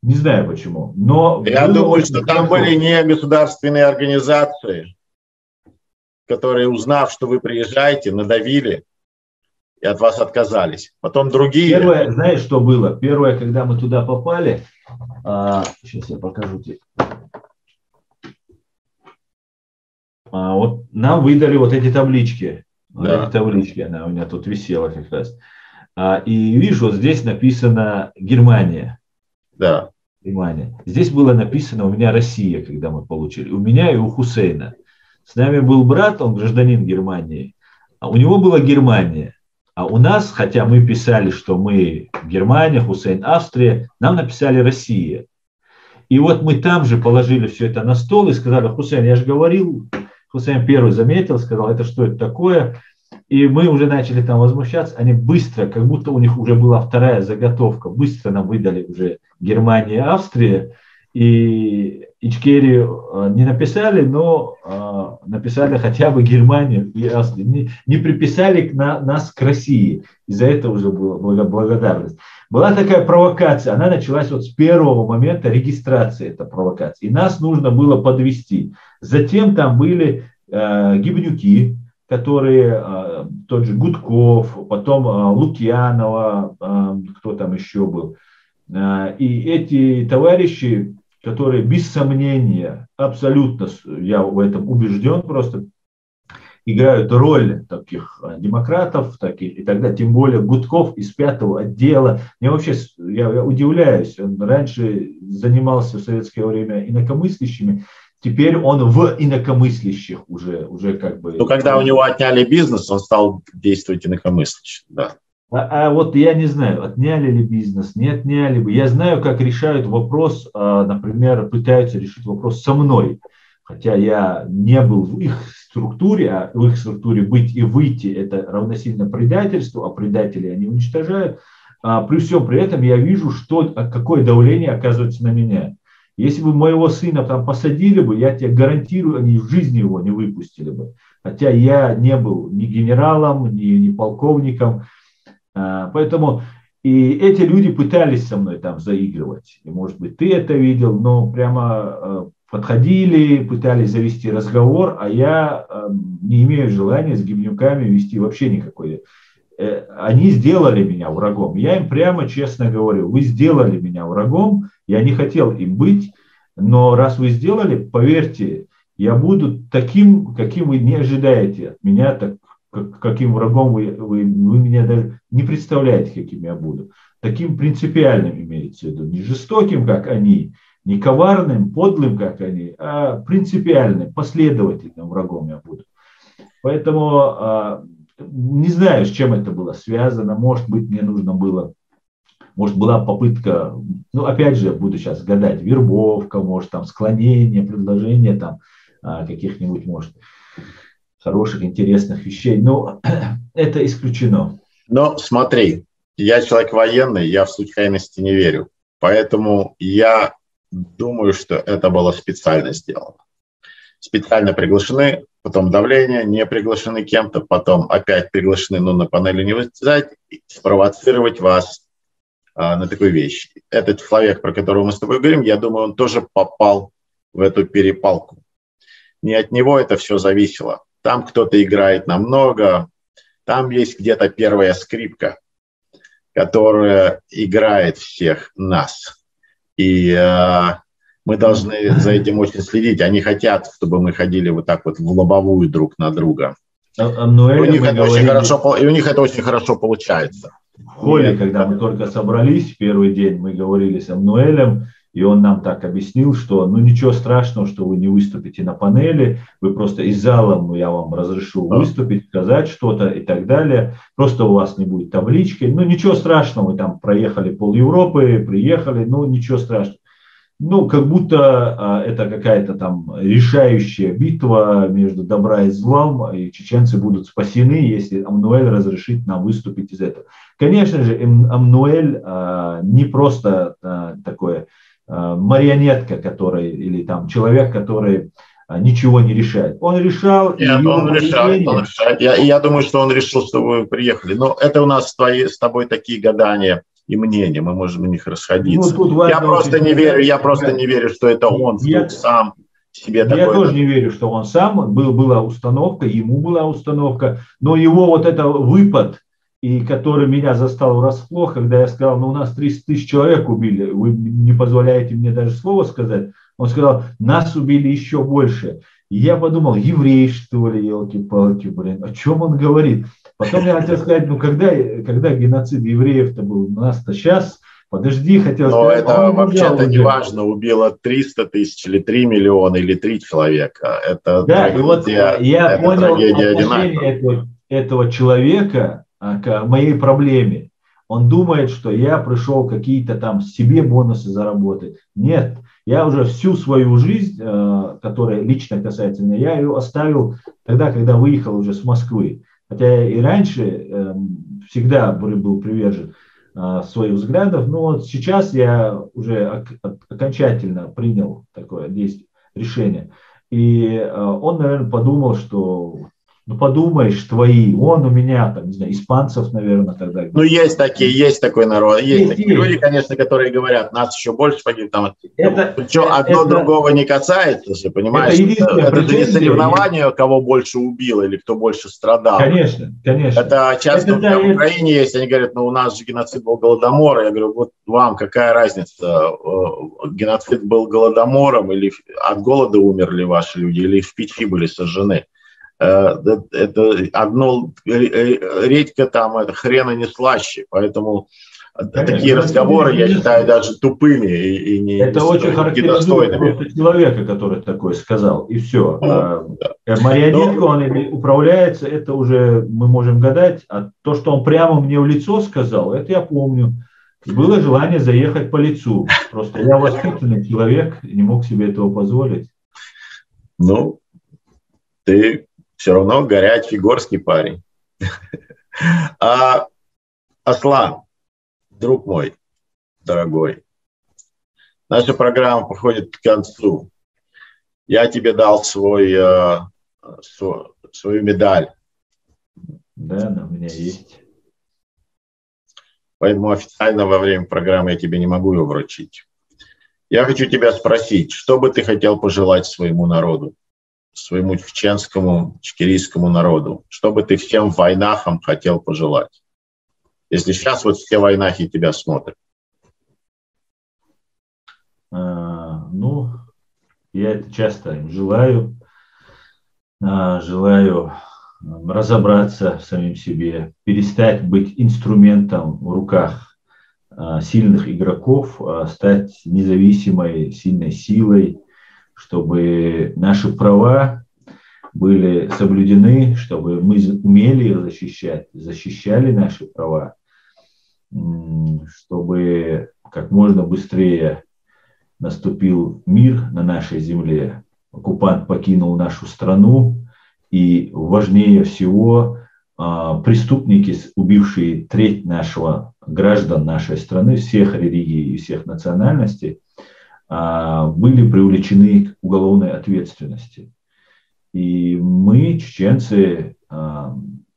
Не знаю почему, но... Я думаю, что там были не государственные организации, которые, узнав, что вы приезжаете, надавили и от вас отказались. Потом другие... Первое, знаешь, что было? Первое, когда мы туда попали, сейчас я покажу тебе. Вот нам выдали вот эти таблички. Вот эти таблички, она у меня тут висела как раз. И вижу, вот здесь написано Германия. Да. Германия. Здесь было написано у меня Россия, когда мы получили. У меня и у Хусейна. С нами был брат, он гражданин Германии. А у него была Германия. А у нас, хотя мы писали, что мы Германия, Хусейн, Австрия, нам написали Россия. И вот мы там же положили все это на стол и сказали: Хусейн, я же говорил, Хусейн первый заметил, сказал, это что это такое? И мы уже начали там возмущаться. Они быстро, как будто у них уже была вторая заготовка, быстро нам выдали уже Германия, Австрия. И Ичкерию не написали, но написали хотя бы Германию и Австрию. Не приписали нас к России. Из-за этого уже была благодарность. Была такая провокация. Она началась вот с первого момента регистрации этой провокации. И нас нужно было подвести. Затем там были гибнюки, которые, тот же Гудков, потом Лукьянова, кто там еще был. И эти товарищи, которые без сомнения, абсолютно, я в этом убежден, просто играют роль таких демократов, таких, и тогда тем более Гудков из 5-го отдела. Я удивляюсь, он раньше занимался в советское время инакомыслящими, теперь он в инакомыслящих уже как бы... Ну, когда у него отняли бизнес, он стал действовать инакомыслящим, да. А вот я не знаю, отняли ли бизнес, не отняли бы. Я знаю, как решают вопрос, например, пытаются решить вопрос со мной. Хотя я не был в их структуре, а в их структуре быть и выйти – это равносильно предательству, а предатели они уничтожают. При всем при этом я вижу, какое давление оказывается на меня. Если бы моего сына там посадили бы, я тебе гарантирую, они в жизни его не выпустили бы. Хотя я не был ни генералом, ни полковником. Поэтому и эти люди пытались со мной там заигрывать. И, может быть, ты это видел, но прямо подходили, пытались завести разговор, а я не имею желания с гибнюками вести вообще никакой. Они сделали меня врагом. Я им прямо честно говорю: вы сделали меня врагом, я не хотел им быть, но раз вы сделали, поверьте, я буду таким, каким вы не ожидаете от меня, каким врагом вы меня даже не представляете, каким я буду. Таким принципиальным имеется в виду. Не жестоким, как они, не коварным, подлым, как они, а принципиальным, последовательным врагом я буду. Поэтому не знаю, с чем это было связано. Может быть, мне нужно было, может, была попытка, ну, опять же, буду сейчас гадать, вербовка, может, там, склонение, предложение там каких-нибудь, может, хороших, интересных вещей. Но это исключено. Но смотри, я человек военный, я в случайности не верю. Поэтому я думаю, что это было специально сделано. Специально приглашены, потом давление, не приглашены кем-то, потом опять приглашены, но на панели не вылезать, спровоцировать вас на такую вещь. Этот человек, про которого мы с тобой говорим, я думаю, он тоже попал в эту перепалку. Не от него это все зависело. Там кто-то играет намного, там есть где-то первая скрипка, которая играет всех нас. И мы должны за этим очень следить. Они хотят, чтобы мы ходили вот так вот в лобовую друг на друга. И у них это очень хорошо получается. В холле, когда мы только собрались в первый день, мы говорили с Амнуэлем, И он нам так объяснил, что ну ничего страшного, что вы не выступите на панели, вы просто из зала, я вам разрешу выступить, сказать что-то и так далее. Просто у вас не будет таблички. Ну ничего страшного, вы там проехали пол Европы, приехали, ну ничего страшного. Ну, как будто это какая-то там решающая битва между добра и злом, и чеченцы будут спасены, если Эммануэль разрешит нам выступить из этого. Конечно же, Эммануэль не просто такой марионетка, который, или там человек, который ничего не решает. Он решал, Нет, и его он решает. Я думаю, что он решил, что вы приехали. Но это у нас с тобой такие гадания и мнения, мы можем в них расходиться. Ну, я просто не верю, что это он вдруг сам себе такой. Я тоже не верю, что он сам, была установка, ему была установка, но его вот это выпад, и который меня застал врасплох, когда я сказал, ну у нас 30 тысяч человек убили, вы не позволяете мне даже слова сказать, он сказал, нас убили еще больше. И я подумал, еврей, что ли, елки-палки, блин, о чем он говорит? Потом я хотел сказать, ну когда геноцид евреев-то был, у нас-то сейчас, подожди, хотел сказать. Но это вообще-то не важно, убило 300 тысяч, или 3 миллиона, или 3 человека. Это да, и вот я понял отношение этого человека к моей проблеме. Он думает, что я пришел какие-то там себе бонусы заработать. Нет, я уже всю свою жизнь, которая лично касается меня, я ее оставил тогда, когда выехал уже с Москвы. Хотя я и раньше всегда был привержен своих взглядов, но вот сейчас я уже окончательно принял такое решение. И он, наверное, подумал, что ну подумаешь, твои, он у меня, там, не знаю, испанцев, наверное, тогда. Ну, есть такой народ. Есть такие люди, конечно, которые говорят, нас еще больше погибнет. Причем одно другого не касается, ты понимаешь? Это же не соревнование, кого больше убило или кто больше страдал. Конечно. Это часто в Украине есть, они говорят, ну, у нас же геноцид был голодомор. Я говорю, вот вам какая разница, геноцид был голодомором или от голода умерли ваши люди, или в печи были сожжены. Это одно, редька там, это хрена не слаще, поэтому такие разговоры, я считаю, даже тупыми и это очень характеризует человека, который такое сказал, и все. Марионетку он или управляется, это уже мы можем гадать, а то, что он прямо мне в лицо сказал, это я помню. И было желание заехать по лицу, просто я воспитанный человек, не мог себе этого позволить. Ну, ты все равно горячий горский парень. Аслан, друг мой, дорогой, наша программа подходит к концу. Я тебе дал свою медаль. Да, она у меня есть. Поэтому официально во время программы я тебе не могу ее вручить. Я хочу тебя спросить, что бы ты хотел пожелать своему народу? Своему чеченскому, чекирийскому народу? Что бы ты всем войнахам хотел пожелать? Если сейчас вот все войнахи тебя смотрят. Ну, я это часто им желаю. Желаю разобраться в самим себе, перестать быть инструментом в руках сильных игроков, стать независимой, сильной силой, чтобы наши права были соблюдены, чтобы мы умели их защищать, защищали наши права, чтобы как можно быстрее наступил мир на нашей земле, оккупант покинул нашу страну, и важнее всего преступники, убившие треть граждан нашей страны, всех религий и всех национальностей, были привлечены к уголовной ответственности. И мы, чеченцы,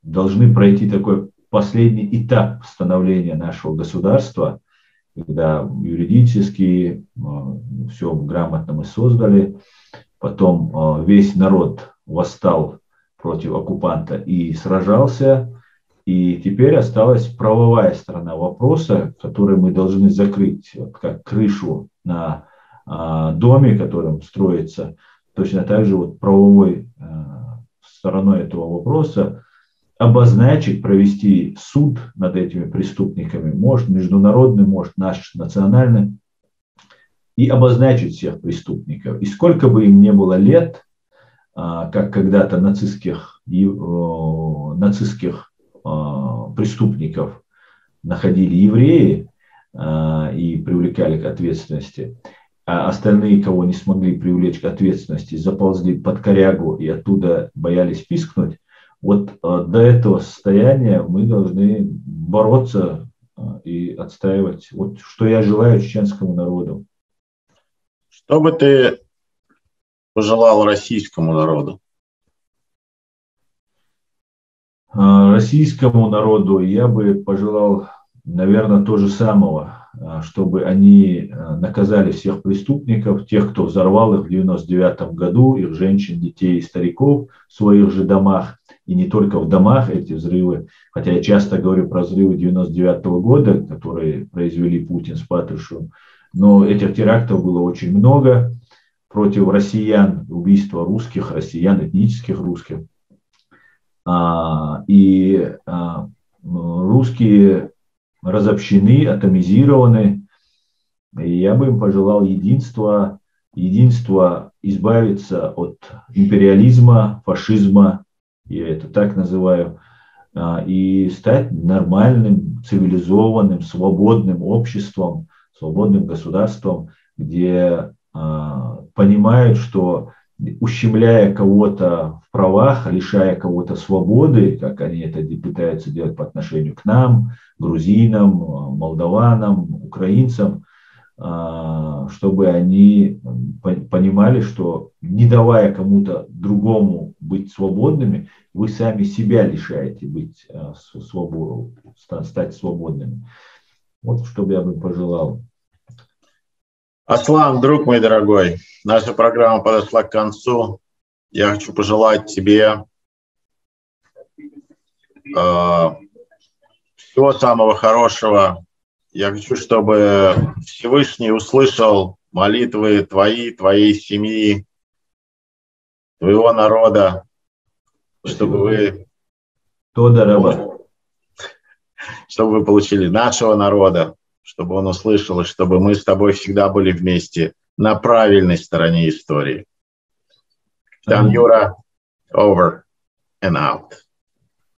должны пройти такой последний этап становления нашего государства, когда юридически все грамотно мы создали, потом весь народ восстал против оккупанта и сражался, и теперь осталась правовая сторона вопроса, которую мы должны закрыть, как крышу на доме, которым строится. Точно так же вот правовой стороной этого вопроса обозначить, провести суд над этими преступниками, может международный, может наш национальный, и обозначить всех преступников. И сколько бы им не было лет, как когда-то нацистских преступников находили евреи и привлекали к ответственности, а остальные, кого не смогли привлечь к ответственности, заползли под корягу и оттуда боялись пискнуть, вот до этого состояния мы должны бороться и отстаивать. Вот что я желаю чеченскому народу. Что бы ты пожелал российскому народу? Российскому народу я бы пожелал, наверное, то же самого, чтобы они наказали всех преступников, тех, кто взорвал их в 1999 году, их женщин, детей и стариков в своих же домах, и не только в домах эти взрывы, хотя я часто говорю про взрывы 1999 года, которые произвели Путин с Патрушевым, но этих терактов было очень много против россиян, убийства русских, россиян, этнических русских. И русские разобщены, атомизированы. И я бы им пожелал единства, избавиться от империализма, фашизма, я это так называю, и стать нормальным, цивилизованным, свободным обществом, свободным государством, где понимают, что ущемляя кого-то в правах, лишая кого-то свободы, как они это пытаются делать по отношению к нам, грузинам, молдаванам, украинцам, чтобы они понимали, что не давая кому-то другому быть свободными, вы сами себя лишаете стать свободными. Вот что бы я бы пожелал. Аслан, друг мой дорогой, наша программа подошла к концу. Я хочу пожелать тебе всего самого хорошего. Я хочу, чтобы Всевышний услышал молитвы твоей семьи, твоего народа, чтобы вы получили нашего народа, чтобы он услышал, и чтобы мы с тобой всегда были вместе на правильной стороне истории. Там Юра, over and out.